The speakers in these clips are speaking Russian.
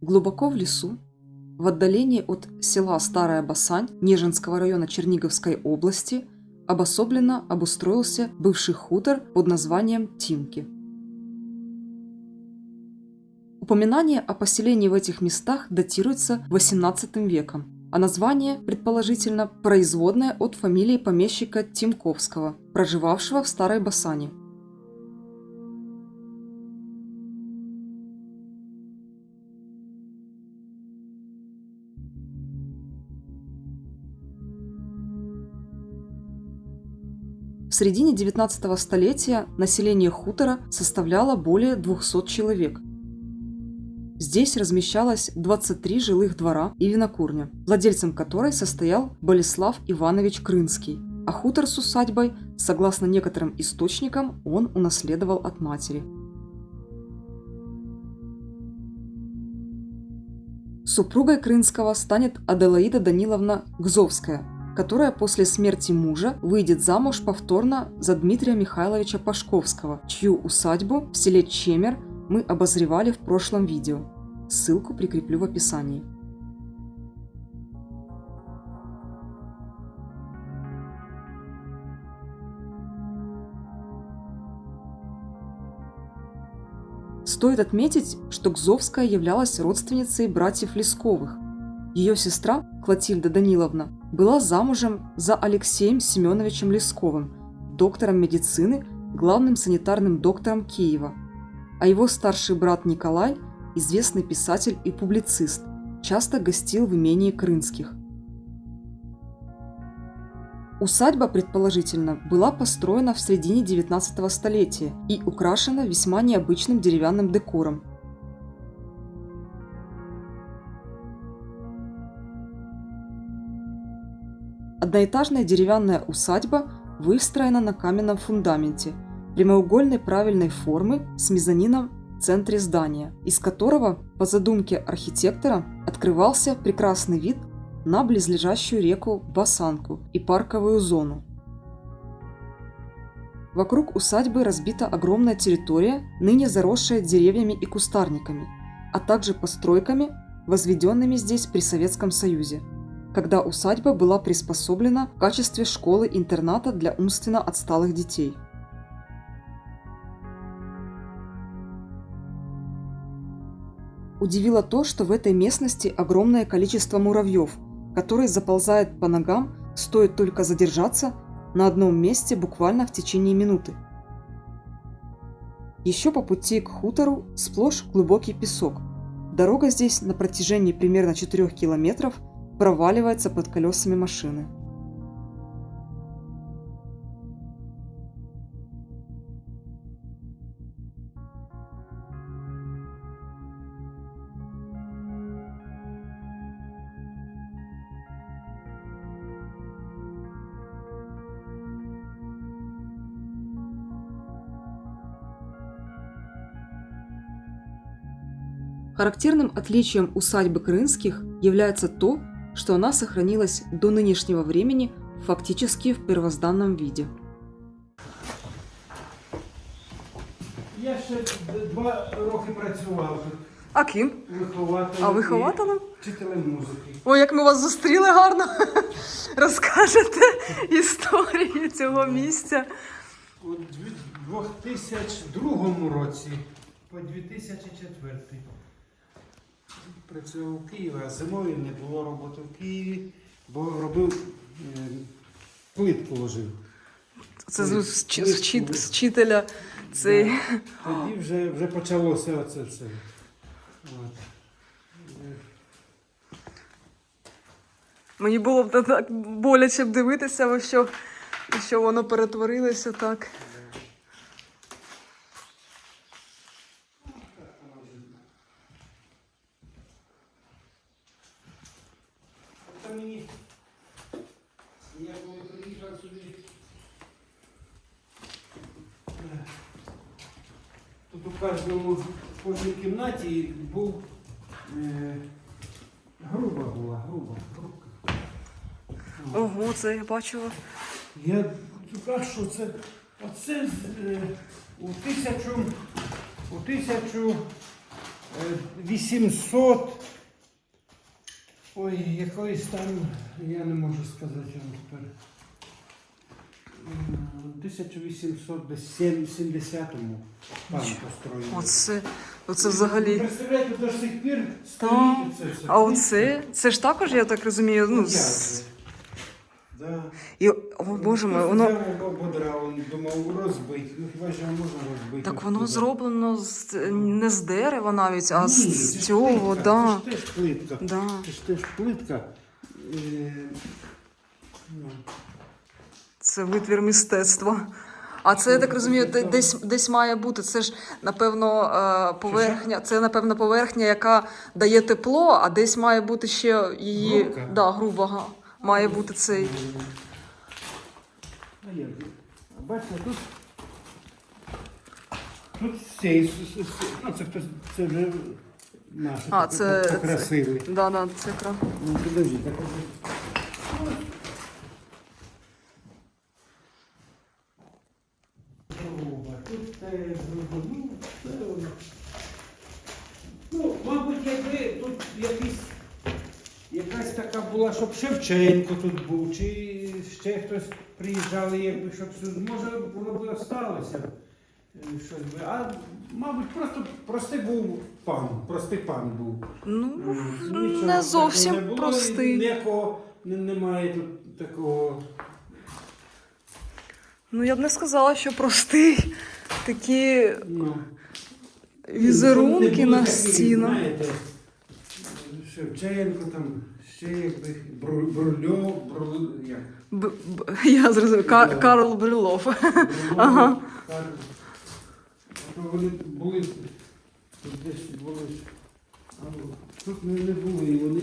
Глубоко в лесу, в отдалении от села Старая Басань Нежинского района Черниговской области, обособленно обустроился бывший хутор под названием Тимки. Упоминание о поселении в этих местах датируется XVIII веком, а название, предположительно, производное от фамилии помещика Тимковского, проживавшего в Старой Басане. В середине XIX столетия население хутора составляло более 200 человек. Здесь размещалось 23 жилых двора и винокурня, владельцем которой состоял Болеслав Иванович Крынский, а хутор с усадьбой, согласно некоторым источникам, он унаследовал от матери. Супругой Крынского станет Аделаида Даниловна Гзовская, которая после смерти мужа выйдет замуж повторно за Дмитрия Михайловича Пашковского, чью усадьбу в селе Чемер мы обозревали в прошлом видео. Ссылку прикреплю в описании. Стоит отметить, что Гзовская являлась родственницей братьев Лесковых. Ее сестра, Клотильда Даниловна, была замужем за Алексеем Семеновичем Лесковым, доктором медицины, главным санитарным доктором Киева, а его старший брат Николай, известный писатель и публицист, часто гостил в имении Крынских. Усадьба, предположительно, была построена в середине XIX столетия и украшена весьма необычным деревянным декором. Одноэтажная деревянная усадьба выстроена на каменном фундаменте, прямоугольной правильной формы с мезонином в центре здания, из которого, по задумке архитектора, открывался прекрасный вид на близлежащую реку Басанку и парковую зону. Вокруг усадьбы разбита огромная территория, ныне заросшая деревьями и кустарниками, а также постройками, возведенными здесь при Советском Союзе, когда усадьба была приспособлена в качестве школы-интерната для умственно отсталых детей. Удивило то, что в этой местности огромное количество муравьев, которые заползают по ногам, стоит только задержаться на одном месте буквально в течение минуты. Еще по пути к хутору сплошь глубокий песок. Дорога здесь на протяжении примерно 4 километров проваливается под колесами машины. Характерным отличием усадьбы Крынских является то, что она сохранилась до нынешнего времени фактически в первозданном виде. Я ще 2 роки працював тут. А ким? Вихователем. А вихователем? І вчителем музики. Ой, як ми вас зустріли гарно! Розкажете історію цього місця. У 2002 році по 2004 працював у Києві, а зимою не було роботи в Києві, бо робив, плитку ложив. Це з вчителя цей. Тоді вже почалося оце все. От. Мені було б так боляче б дивитися, що воно перетворилося так. Це мені, я коли приїхав сюди, тут у кожній кімнаті був, груба була, грубка. Ого, це я бачила. Я кажу, що це, оце у 800. Ой, якоїсь там, я не можу сказати вам тепер. 1870-му пан построєний. Оце взагалі. Представляєте, до сих пір Та. стоїть це все. А оце, це ж також, я так розумію, ну, Як же? Да. і, о боже мой, воно, Ободрав, він думав розбити. Ну хіба ж його можна розбити? так воно Туди. зроблено не з дерева навіть, а Ні, з це ж цього, плитка, да. Це ж теж плитка. Да. Це ж теж плитка. Ну. Це витвір мистецтва. А це, я так розумію, десь має бути. Це ж, напевно, поверхня, це, напевно, поверхня, яка дає тепло, а десь має бути ще її... Грубка. Да, грубага. Має бути цей... А як? Бачите, тут цей, ну це вже наше, А, це... покрасили. Да, це якраз. Ну, подожди, так тут теж, ну, мабуть, якби тут якась така була, щоб Шевченко тут був, чи ще хтось приїжджав, якби, щоб може воно б осталося. Щось би. А, мабуть, просто простий пан був. Ну, Нічого не зовсім такого не було, простий. і ніякого немає тут такого. Ну, я б не сказала, що простий. Такі Ну, візерунки тут не було на таких, стінах. знаєте, Шевченко там, ще якби як? Я зрозумів, Карл Брюлов. Ага. Вони були, тут десь були, а тут не були, вони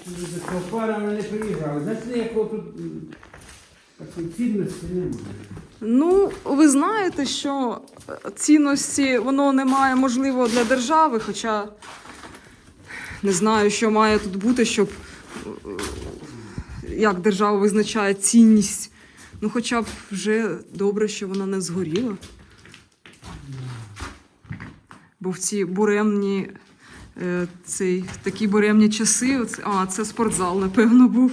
за парами не приїжджали. Значить, ніякого тут такої цінності немає. Ну, ви знаєте, що цінності воно не має, можливо, для держави, хоча не знаю, що має тут бути, щоб як держава визначає цінність. Ну, хоча б вже добре, що вона не згоріла. Бо в ці буремні, такі буремні часи, це спортзал, напевно, був.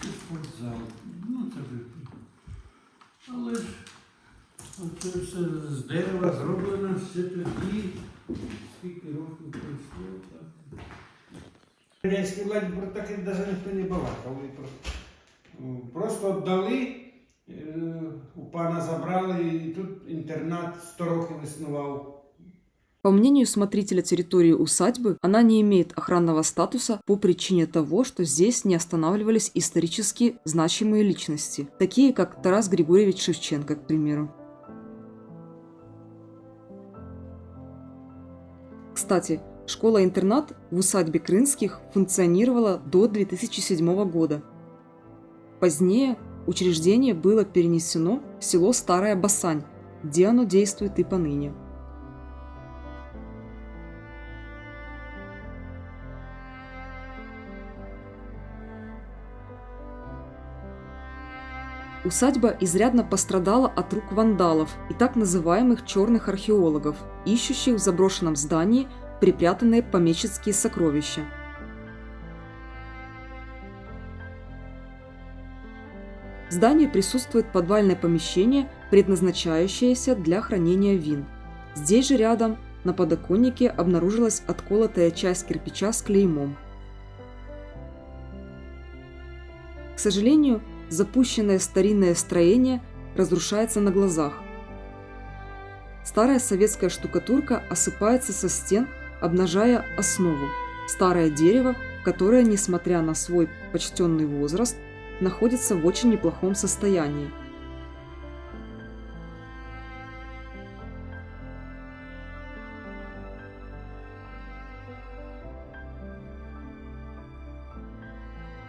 Спортзал. Ну, це ж. Але ж це все з дерева зроблено ще тоді. Скільки років пройшло, так. В радянській владі про таке навіть ніхто не балакав. Просто віддали, у пана забрали, і тут інтернат 100 років існував. По мнению смотрителя территории усадьбы, она не имеет охранного статуса по причине того, что здесь не останавливались исторически значимые личности, такие как Тарас Григорьевич Шевченко, к примеру. Кстати, школа-интернат в усадьбе Крынских функционировала до 2007 года. Позднее учреждение было перенесено в село Старая Басань, где оно действует и поныне. Усадьба изрядно пострадала от рук вандалов и так называемых черных археологов, ищущих в заброшенном здании припрятанные помещицкие сокровища. В здании присутствует подвальное помещение, предназначающееся для хранения вин. Здесь же рядом на подоконнике обнаружилась отколотая часть кирпича с клеймом. К сожалению, запущенное старинное строение разрушается на глазах. Старая советская штукатурка осыпается со стен, обнажая основу – старое дерево, которое, несмотря на свой почтенный возраст, находится в очень неплохом состоянии.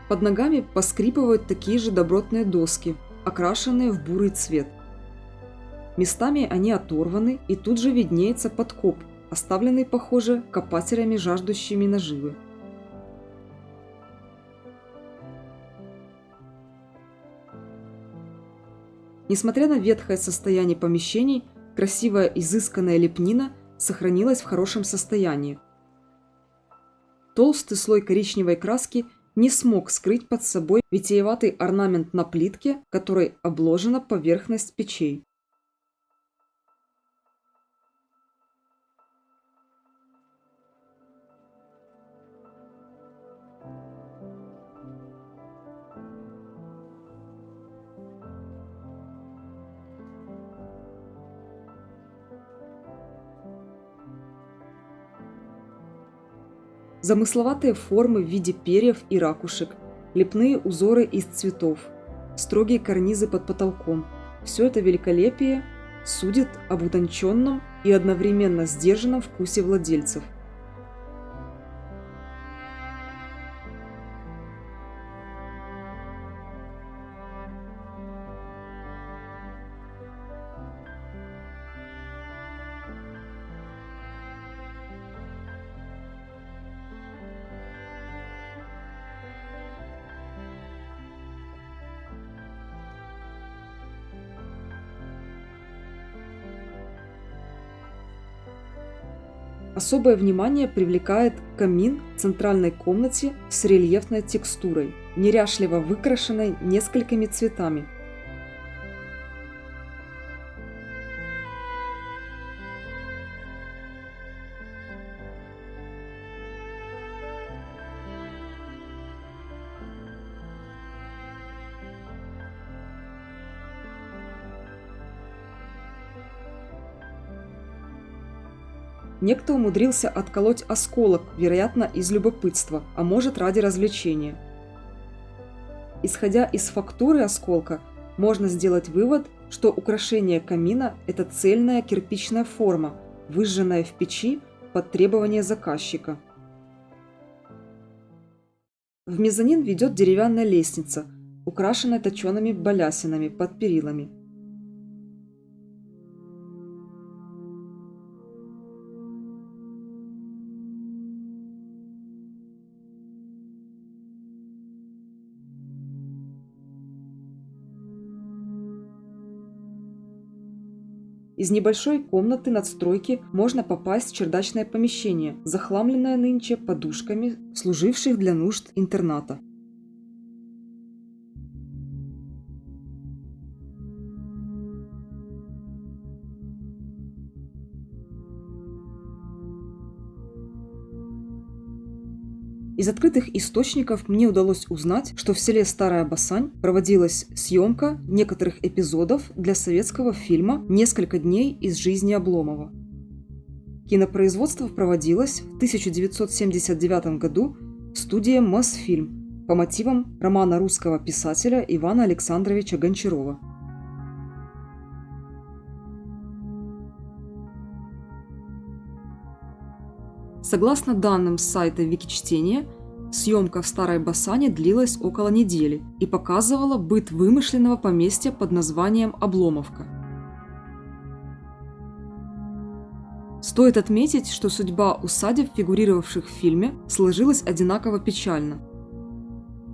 Под ногами поскрипывают такие же добротные доски, окрашенные в бурый цвет. Местами они оторваны, и тут же виднеется подкоп, оставленный, похоже, копателями, жаждущими наживы. Несмотря на ветхое состояние помещений, красивая изысканная лепнина сохранилась в хорошем состоянии. Толстый слой коричневой краски не смог скрыть под собой витиеватый орнамент на плитке, которой обложена поверхность печей. Замысловатые формы в виде перьев и ракушек, лепные узоры из цветов, строгие карнизы под потолком – все это великолепие судит об утонченном и одновременно сдержанном вкусе владельцев. Особое внимание привлекает камин в центральной комнате с рельефной текстурой, неряшливо выкрашенной несколькими цветами. Некто умудрился отколоть осколок, вероятно, из любопытства, а может, ради развлечения. Исходя из фактуры осколка, можно сделать вывод, что украшение камина – это цельная кирпичная форма, выжженная в печи под требования заказчика. В мезонин ведет деревянная лестница, украшенная точеными балясинами под перилами. Из небольшой комнаты надстройки можно попасть в чердачное помещение, захламленное нынче подушками, служивших для нужд интерната. Из открытых источников мне удалось узнать, что в селе Старая Басань проводилась съемка некоторых эпизодов для советского фильма «Несколько дней из жизни Обломова». Кинопроизводство проводилось в 1979 году в студии «Мосфильм» по мотивам романа русского писателя Ивана Александровича Гончарова. Согласно данным с сайта Викичтения, съемка в Старой Басане длилась около недели и показывала быт вымышленного поместья под названием Обломовка. Стоит отметить, что судьба усадеб, фигурировавших в фильме, сложилась одинаково печально.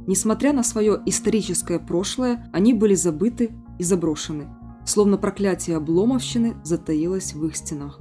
Несмотря на свое историческое прошлое, они были забыты и заброшены, словно проклятие Обломовщины затаилось в их стенах.